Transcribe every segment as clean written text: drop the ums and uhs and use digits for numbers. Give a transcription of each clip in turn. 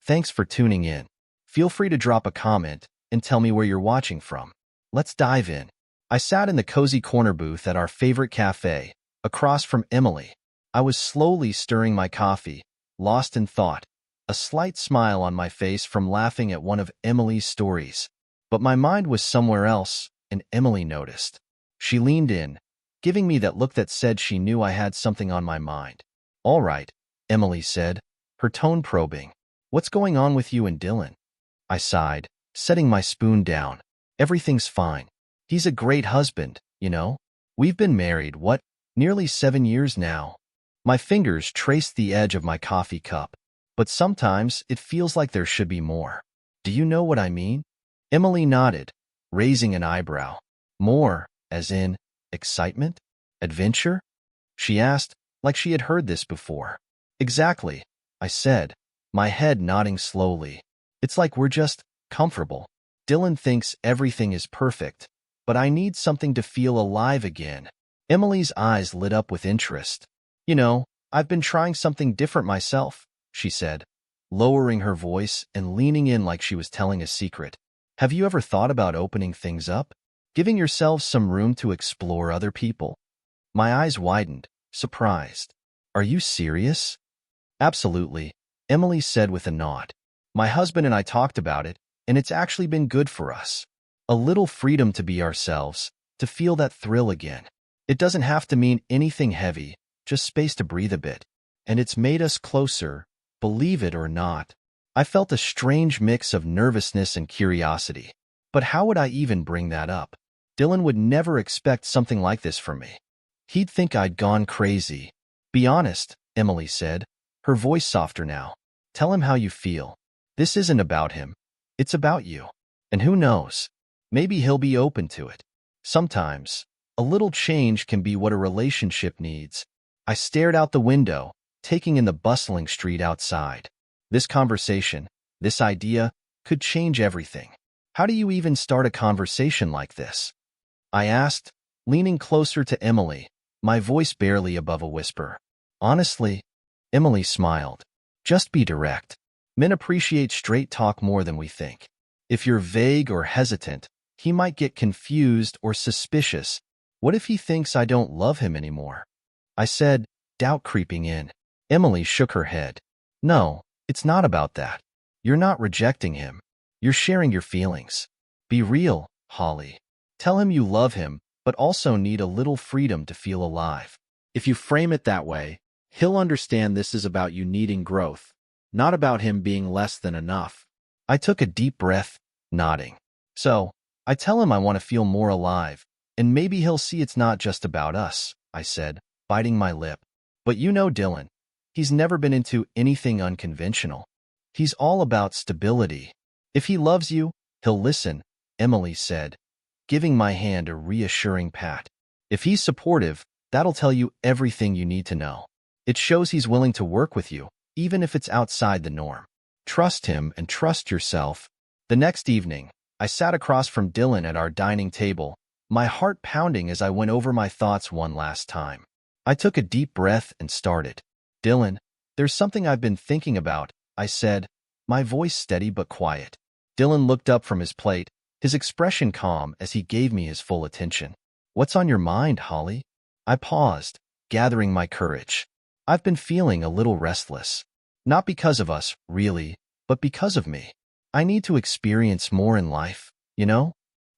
Thanks for tuning in. Feel free to drop a comment and tell me where you're watching from. Let's dive in. I sat in the cozy corner booth at our favorite cafe, across from Emily. I was slowly stirring my coffee, lost in thought, a slight smile on my face from laughing at one of Emily's stories. But my mind was somewhere else, and Emily noticed. She leaned in, giving me that look that said she knew I had something on my mind. "All right," Emily said, her tone probing. "What's going on with you and Dylan?" I sighed, setting my spoon down. "Everything's fine. He's a great husband, you know. We've been married, nearly 7 years now." My fingers traced the edge of my coffee cup. "But sometimes it feels like there should be more. Do you know what I mean?" Emily nodded, raising an eyebrow. "More, as in excitement? Adventure?" she asked, like she had heard this before. "Exactly," I said, my head nodding slowly. "It's like we're just comfortable. Dylan thinks everything is perfect, but I need something to feel alive again." Emily's eyes lit up with interest. "You know, I've been trying something different myself," she said, lowering her voice and leaning in like she was telling a secret. "Have you ever thought about opening things up? Giving yourselves some room to explore other people?" My eyes widened, surprised. "Are you serious?" "Absolutely," Emily said with a nod. "My husband and I talked about it, and it's actually been good for us. A little freedom to be ourselves, to feel that thrill again. It doesn't have to mean anything heavy, just space to breathe a bit. And it's made us closer, believe it or not." I felt a strange mix of nervousness and curiosity. But how would I even bring that up? Dylan would never expect something like this from me. He'd think I'd gone crazy. "Be honest," Emily said, her voice softer now. "Tell him how you feel. This isn't about him. It's about you. And who knows? Maybe he'll be open to it. Sometimes, a little change can be what a relationship needs." I stared out the window, taking in the bustling street outside. This conversation, this idea, could change everything. "How do you even start a conversation like this?" I asked, leaning closer to Emily, my voice barely above a whisper. "Honestly," Emily smiled, "just be direct. Men appreciate straight talk more than we think. If you're vague or hesitant, he might get confused or suspicious. What if he thinks I don't love him anymore?" I said, doubt creeping in. Emily shook her head. "No, it's not about that. You're not rejecting him. You're sharing your feelings. Be real, Holly. Tell him you love him, but also need a little freedom to feel alive. If you frame it that way, he'll understand this is about you needing growth, not about him being less than enough." I took a deep breath, nodding. "So, I tell him I want to feel more alive, and maybe he'll see it's not just about us," I said, biting my lip. "But you know Dylan. He's never been into anything unconventional. He's all about stability. If he loves you, he'll listen," Emily said, giving my hand a reassuring pat. "If he's supportive, that'll tell you everything you need to know. It shows he's willing to work with you, even if it's outside the norm. Trust him and trust yourself." The next evening, I sat across from Dylan at our dining table, my heart pounding as I went over my thoughts one last time. I took a deep breath and started. "Dylan, there's something I've been thinking about," I said, my voice steady but quiet. Dylan looked up from his plate, his expression calm as he gave me his full attention. "What's on your mind, Holly?" I paused, gathering my courage. "I've been feeling a little restless. Not because of us, really, but because of me. I need to experience more in life, you know?"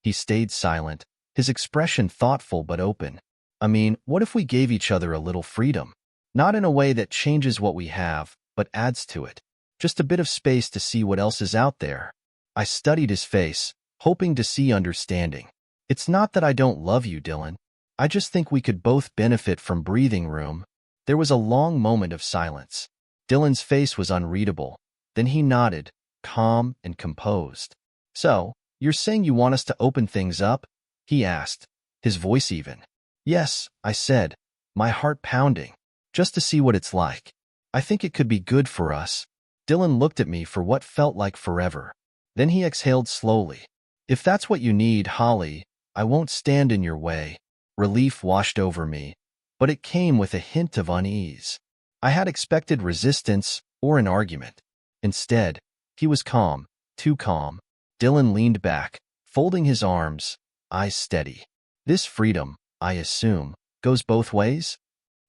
He stayed silent, his expression thoughtful but open. "I mean, what if we gave each other a little freedom? Not in a way that changes what we have, but adds to it. Just a bit of space to see what else is out there." I studied his face, hoping to see understanding. "It's not that I don't love you, Dylan. I just think we could both benefit from breathing room." There was a long moment of silence. Dylan's face was unreadable. Then he nodded, calm and composed. "So, you're saying you want us to open things up?" he asked, his voice even. "Yes," I said, my heart pounding. "Just to see what it's like. I think it could be good for us." Dylan looked at me for what felt like forever. Then he exhaled slowly. "If that's what you need, Holly, I won't stand in your way." Relief washed over me, but it came with a hint of unease. I had expected resistance or an argument. Instead, He was calm, too calm. Dylan leaned back, folding his arms, eyes steady. This freedom, I assume, goes both ways?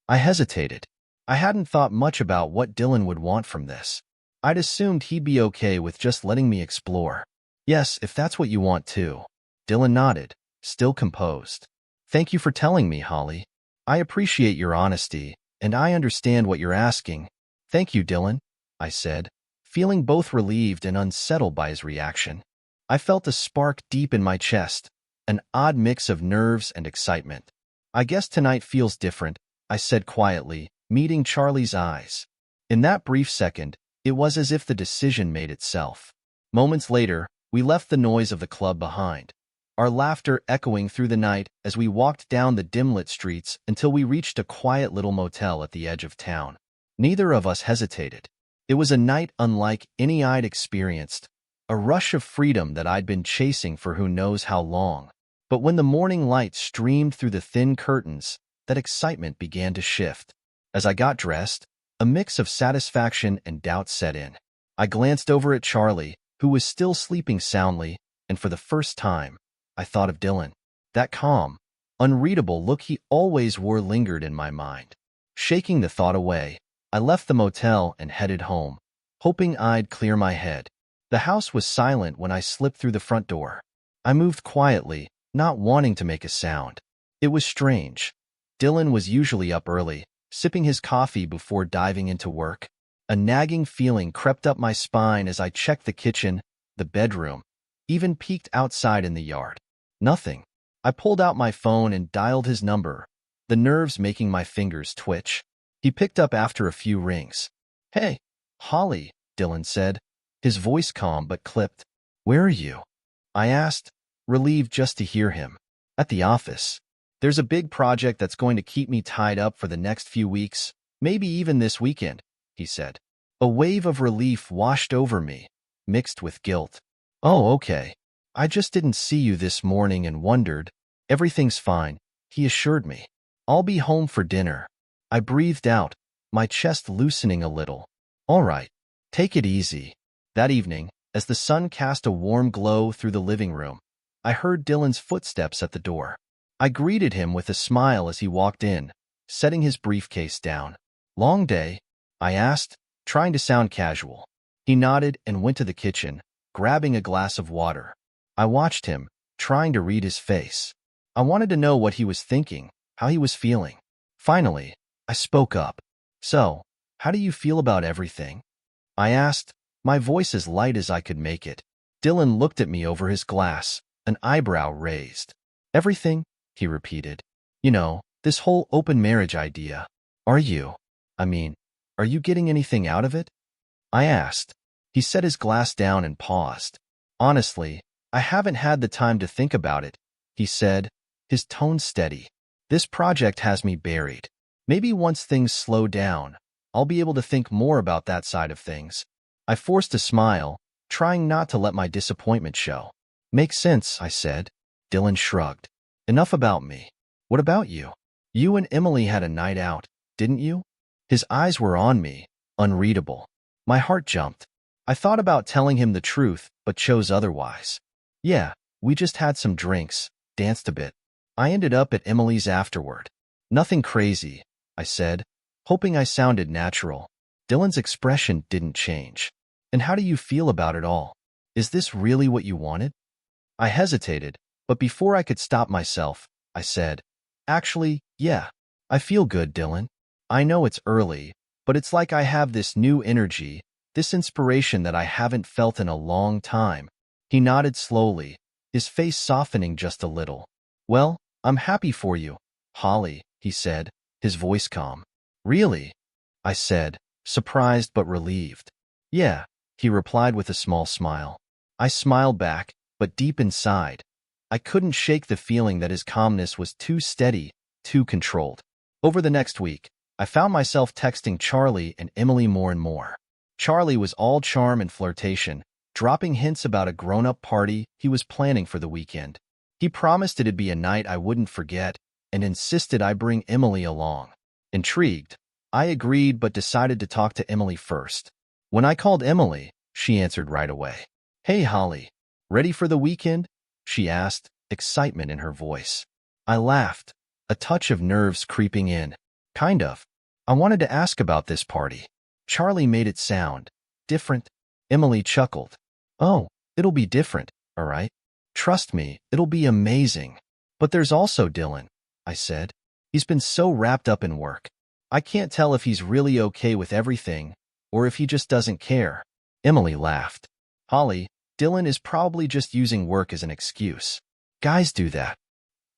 I hesitated. I hadn't thought much about what Dylan would want from this. I'd assumed he'd be okay with just letting me explore. Yes, if that's what you want too. Dylan nodded, still composed. Thank you for telling me, Holly. I appreciate your honesty, and I understand what you're asking. Thank you, Dylan, I said, feeling both relieved and unsettled by his reaction. I felt a spark deep in my chest, an odd mix of nerves and excitement. I guess tonight feels different, I said quietly, meeting Charlie's eyes. In that brief second, it was as if the decision made itself. Moments later, we left the noise of the club behind, our laughter echoing through the night as we walked down the dim-lit streets until we reached a quiet little motel at the edge of town. Neither of us hesitated. It was a night unlike any I'd experienced, a rush of freedom that I'd been chasing for who knows how long. But when the morning light streamed through the thin curtains, that excitement began to shift. As I got dressed, a mix of satisfaction and doubt set in. I glanced over at Charlie, who was still sleeping soundly, and for the first time, I thought of Dylan. That calm, unreadable look he always wore lingered in my mind. Shaking the thought away, I left the motel and headed home, hoping I'd clear my head. The house was silent when I slipped through the front door. I moved quietly, not wanting to make a sound. It was strange. Dylan was usually up early, sipping his coffee before diving into work. A nagging feeling crept up my spine as I checked the kitchen, the bedroom, even peeked outside in the yard. Nothing. I pulled out my phone and dialed his number, the nerves making my fingers twitch. He picked up after a few rings. Hey, Holly, Dylan said, his voice calm but clipped. Where are you? I asked, relieved just to hear him. At the office. There's a big project that's going to keep me tied up for the next few weeks, maybe even this weekend, he said. A wave of relief washed over me, mixed with guilt. Oh, okay. I just didn't see you this morning and wondered. Everything's fine, he assured me. I'll be home for dinner. I breathed out, my chest loosening a little. All right, take it easy. That evening, as the sun cast a warm glow through the living room, I heard Dylan's footsteps at the door. I greeted him with a smile as he walked in, setting his briefcase down. Long day? I asked, trying to sound casual. He nodded and went to the kitchen, grabbing a glass of water. I watched him, trying to read his face. I wanted to know what he was thinking, how he was feeling. Finally, I spoke up. So, how do you feel about everything? I asked, my voice as light as I could make it. Dylan looked at me over his glass, an eyebrow raised. Everything, he repeated. You know, this whole open marriage idea. Are you getting anything out of it? I asked. He set his glass down and paused. Honestly, I haven't had the time to think about it, he said, his tone steady. This project has me buried. Maybe once things slow down, I'll be able to think more about that side of things. I forced a smile, trying not to let my disappointment show. Makes sense, I said. Dylan shrugged. Enough about me. What about you? You and Emily had a night out, didn't you? His eyes were on me, unreadable. My heart jumped. I thought about telling him the truth, but chose otherwise. Yeah, we just had some drinks, danced a bit. I ended up at Emily's afterward. Nothing crazy, I said, hoping I sounded natural. Dylan's expression didn't change. And how do you feel about it all? Is this really what you wanted? I hesitated, but before I could stop myself, I said, actually, yeah. I feel good, Dylan. I know it's early, but it's like I have this new energy, this inspiration that I haven't felt in a long time. He nodded slowly, his face softening just a little. Well, I'm happy for you, Holly, he said, his voice calm. Really? I said, surprised but relieved. Yeah, he replied with a small smile. I smiled back, but deep inside, I couldn't shake the feeling that his calmness was too steady, too controlled. Over the next week, I found myself texting Charlie and Emily more and more. Charlie was all charm and flirtation, dropping hints about a grown-up party he was planning for the weekend. He promised it'd be a night I wouldn't forget and insisted I bring Emily along. Intrigued, I agreed but decided to talk to Emily first. When I called Emily, she answered right away. Hey, Holly, ready for the weekend? She asked, excitement in her voice. I laughed, a touch of nerves creeping in. Kind of. I wanted to ask about this party. Charlie made it sound different. Emily chuckled. Oh, it'll be different, all right? Trust me, it'll be amazing. But there's also Dylan, I said. He's been so wrapped up in work. I can't tell if he's really okay with everything or if he just doesn't care. Emily laughed. Holly, Dylan is probably just using work as an excuse. Guys do that.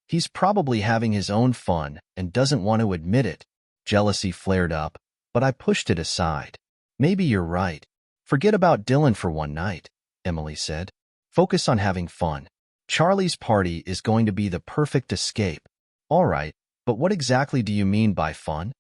He's probably having his own fun and doesn't want to admit it. Jealousy flared up, but I pushed it aside. Maybe you're right. Forget about Dylan for one night, Emily said. Focus on having fun. Charlie's party is going to be the perfect escape. All right, but what exactly do you mean by fun?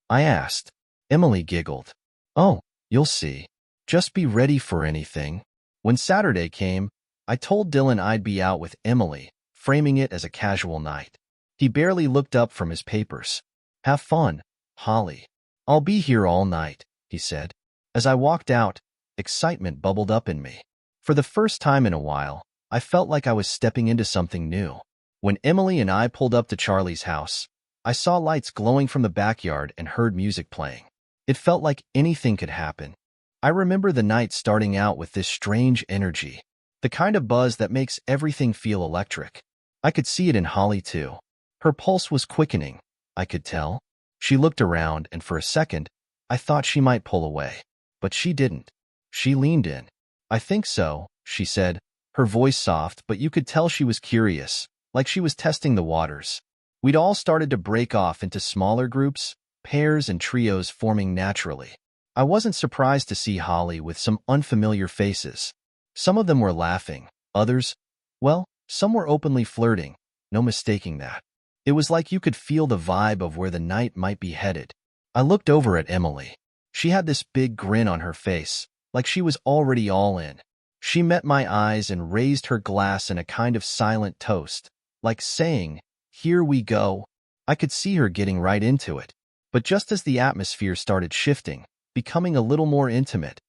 I asked. Emily giggled. Oh, you'll see. Just be ready for anything. When Saturday came, I told Dylan I'd be out with Emily, framing it as a casual night. He barely looked up from his papers. Have fun, Holly. I'll be here all night, he said. As I walked out, excitement bubbled up in me. For the first time in a while, I felt like I was stepping into something new. When Emily and I pulled up to Charlie's house, I saw lights glowing from the backyard and heard music playing. It felt like anything could happen. I remember the night starting out with this strange energy, the kind of buzz that makes everything feel electric. I could see it in Holly too. Her pulse was quickening, I could tell. She looked around, and for a second, I thought she might pull away. But she didn't. She leaned in. I think so, she said, her voice soft, but you could tell she was curious, like she was testing the waters. We'd all started to break off into smaller groups, pairs and trios forming naturally. I wasn't surprised to see Holly with some unfamiliar faces. Some of them were laughing, others, well, some were openly flirting, no mistaking that. It was like you could feel the vibe of where the night might be headed. I looked over at Emily. She had this big grin on her face, like she was already all in. She met my eyes and raised her glass in a kind of silent toast, like saying, "Here we go." I could see her getting right into it. But just as the atmosphere started shifting, becoming a little more intimate,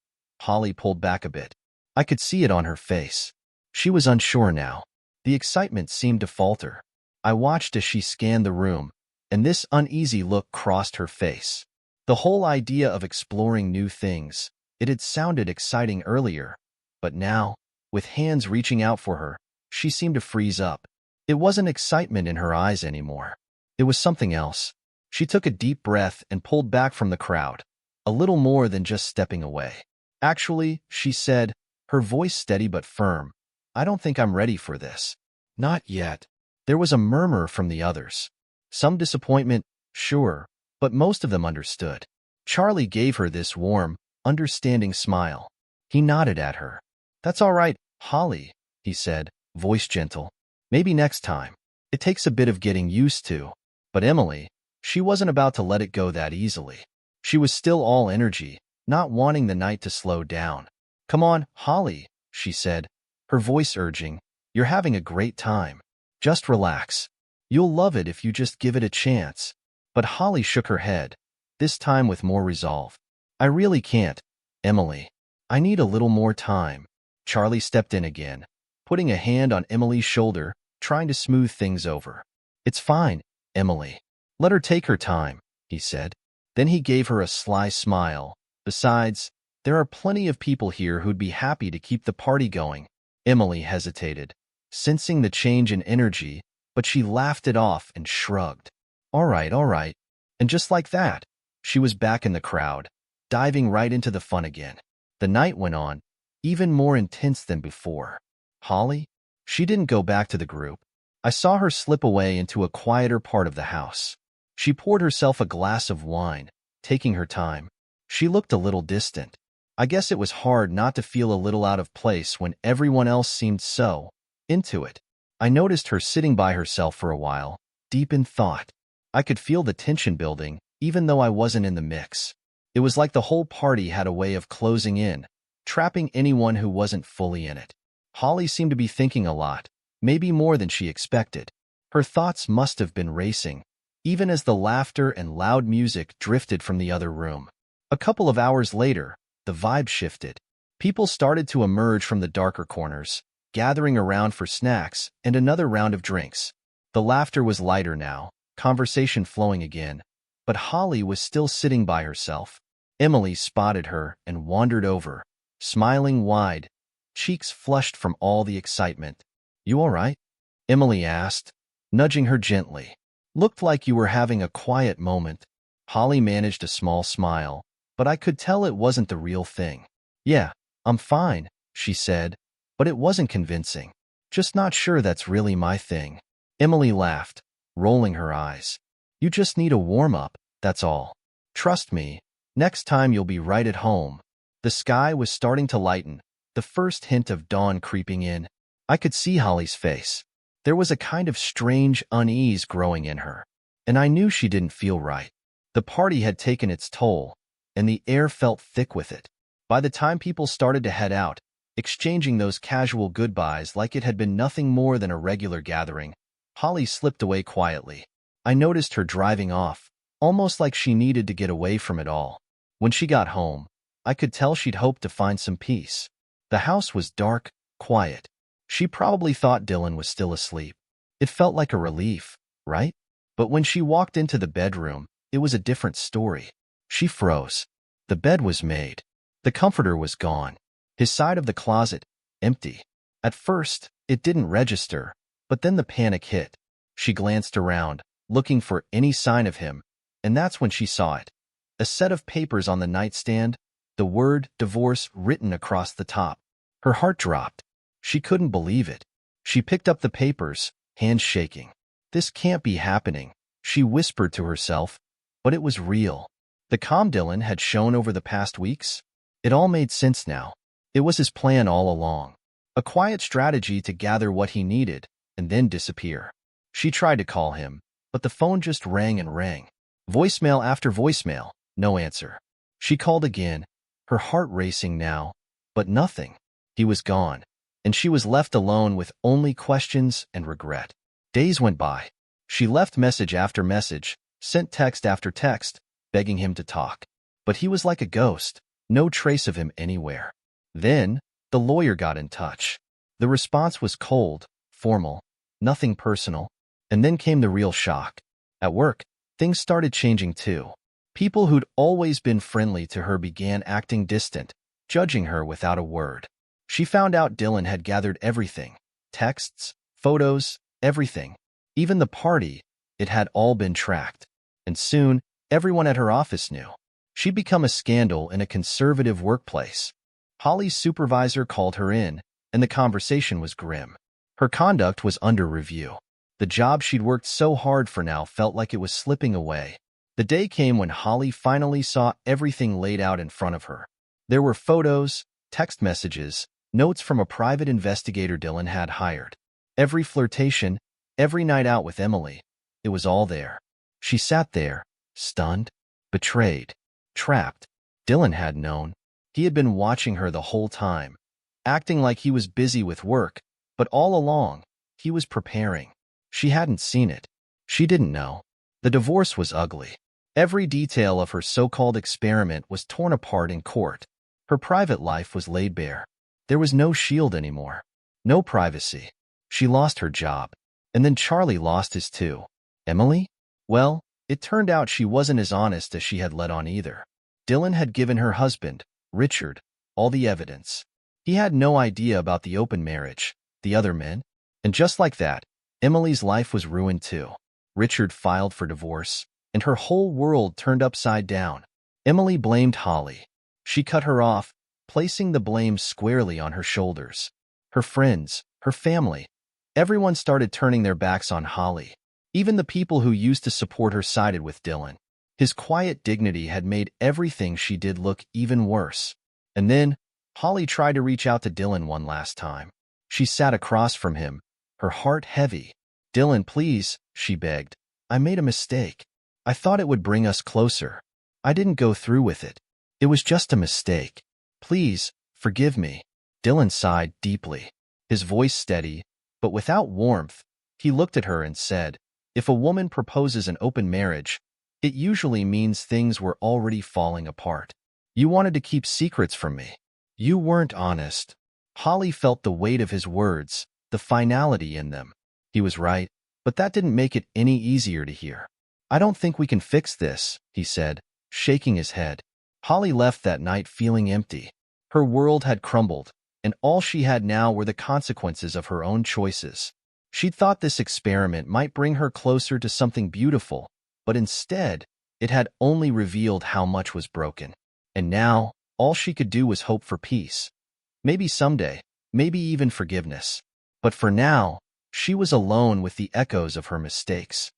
Holly pulled back a bit. I could see it on her face. She was unsure now. The excitement seemed to falter. I watched as she scanned the room, and this uneasy look crossed her face. The whole idea of exploring new things, it had sounded exciting earlier, but now, with hands reaching out for her, she seemed to freeze up. It wasn't excitement in her eyes anymore. It was something else. She took a deep breath and pulled back from the crowd, a little more than just stepping away. Actually, she said, her voice steady but firm, I don't think I'm ready for this. Not yet. There was a murmur from the others. Some disappointment, sure, but most of them understood. Charlie gave her this warm, understanding smile. He nodded at her. That's all right, Holly, he said, voice gentle. Maybe next time. It takes a bit of getting used to. But Emily, she wasn't about to let it go that easily. She was still all energy, not wanting the night to slow down. Come on, Holly, she said, her voice urging. You're having a great time. Just relax. You'll love it if you just give it a chance. But Holly shook her head, this time with more resolve. I really can't, Emily. I need a little more time. Charlie stepped in again, putting a hand on Emily's shoulder, trying to smooth things over. It's fine, Emily. Let her take her time, he said. Then he gave her a sly smile. Besides, there are plenty of people here who'd be happy to keep the party going. Emily hesitated, sensing the change in energy, but she laughed it off and shrugged. All right, all right. And just like that, she was back in the crowd, diving right into the fun again. The night went on, even more intense than before. Holly? She didn't go back to the group. I saw her slip away into a quieter part of the house. She poured herself a glass of wine, taking her time. She looked a little distant. I guess it was hard not to feel a little out of place when everyone else seemed so into it. I noticed her sitting by herself for a while, deep in thought. I could feel the tension building, even though I wasn't in the mix. It was like the whole party had a way of closing in, trapping anyone who wasn't fully in it. Holly seemed to be thinking a lot, maybe more than she expected. Her thoughts must have been racing, even as the laughter and loud music drifted from the other room. A couple of hours later, the vibe shifted. People started to emerge from the darker corners, gathering around for snacks and another round of drinks. The laughter was lighter now, conversation flowing again, but Holly was still sitting by herself. Emily spotted her and wandered over, smiling wide, cheeks flushed from all the excitement. "You all right?" Emily asked, nudging her gently. "Looked like you were having a quiet moment." Holly managed a small smile, but I could tell it wasn't the real thing. "Yeah, I'm fine," she said, but it wasn't convincing. "Just not sure that's really my thing." Emily laughed, rolling her eyes. "You just need a warm-up, that's all. Trust me, next time you'll be right at home." The sky was starting to lighten, the first hint of dawn creeping in. I could see Holly's face. There was a kind of strange unease growing in her, and I knew she didn't feel right. The party had taken its toll, and the air felt thick with it. By the time people started to head out, exchanging those casual goodbyes like it had been nothing more than a regular gathering, Holly slipped away quietly. I noticed her driving off, almost like she needed to get away from it all. When she got home, I could tell she'd hoped to find some peace. The house was dark, quiet. She probably thought Dylan was still asleep. It felt like a relief, right? But when she walked into the bedroom, it was a different story. She froze. The bed was made. The comforter was gone. His side of the closet, empty. At first, it didn't register, but then the panic hit. She glanced around, looking for any sign of him, and that's when she saw it. A set of papers on the nightstand, the word divorce written across the top. Her heart dropped. She couldn't believe it. She picked up the papers, hands shaking. "This can't be happening," she whispered to herself, but it was real. The calm Dylan had shown over the past weeks? It all made sense now. It was his plan all along. A quiet strategy to gather what he needed, and then disappear. She tried to call him, but the phone just rang and rang. Voicemail after voicemail, no answer. She called again, her heart racing now, but nothing. He was gone, and she was left alone with only questions and regret. Days went by. She left message after message, sent text after text, begging him to talk. But he was like a ghost, no trace of him anywhere. Then, the lawyer got in touch. The response was cold, formal, nothing personal. And then came the real shock. At work, things started changing too. People who'd always been friendly to her began acting distant, judging her without a word. She found out Dylan had gathered everything. Texts, photos, everything. Even the party, it had all been tracked. And soon, everyone at her office knew. She'd become a scandal in a conservative workplace. Holly's supervisor called her in, and the conversation was grim. Her conduct was under review. The job she'd worked so hard for now felt like it was slipping away. The day came when Holly finally saw everything laid out in front of her. There were photos, text messages, notes from a private investigator Dylan had hired. Every flirtation, every night out with Emily, it was all there. She sat there, stunned, betrayed, trapped. Dylan had known. He had been watching her the whole time, acting like he was busy with work, but all along, he was preparing. She hadn't seen it. She didn't know. The divorce was ugly. Every detail of her so-called experiment was torn apart in court. Her private life was laid bare. There was no shield anymore. No privacy. She lost her job. And then Charlie lost his too. Emily? Well, it turned out she wasn't as honest as she had let on either. Dylan had given her husband, Richard, all the evidence. He had no idea about the open marriage, the other men. And just like that, Emily's life was ruined too. Richard filed for divorce, and her whole world turned upside down. Emily blamed Holly. She cut her off, placing the blame squarely on her shoulders. Her friends, her family, everyone started turning their backs on Holly. Even the people who used to support her sided with Dylan. His quiet dignity had made everything she did look even worse. And then, Holly tried to reach out to Dylan one last time. She sat across from him, her heart heavy. "Dylan, please," she begged. "I made a mistake. I thought it would bring us closer. I didn't go through with it. It was just a mistake. Please, forgive me." Dylan sighed deeply, his voice steady, but without warmth. He looked at her and said, "If a woman proposes an open marriage, it usually means things were already falling apart. You wanted to keep secrets from me. You weren't honest. Holly felt the weight of his words, the finality in them. He was right, but that didn't make it any easier to hear. I don't think we can fix this, he said, shaking his head. Holly left that night feeling empty. Her world had crumbled, and all she had now were the consequences of her own choices. She'd thought this experiment might bring her closer to something beautiful, but instead, it had only revealed how much was broken. And now, all she could do was hope for peace. Maybe someday, maybe even forgiveness. But for now, she was alone with the echoes of her mistakes.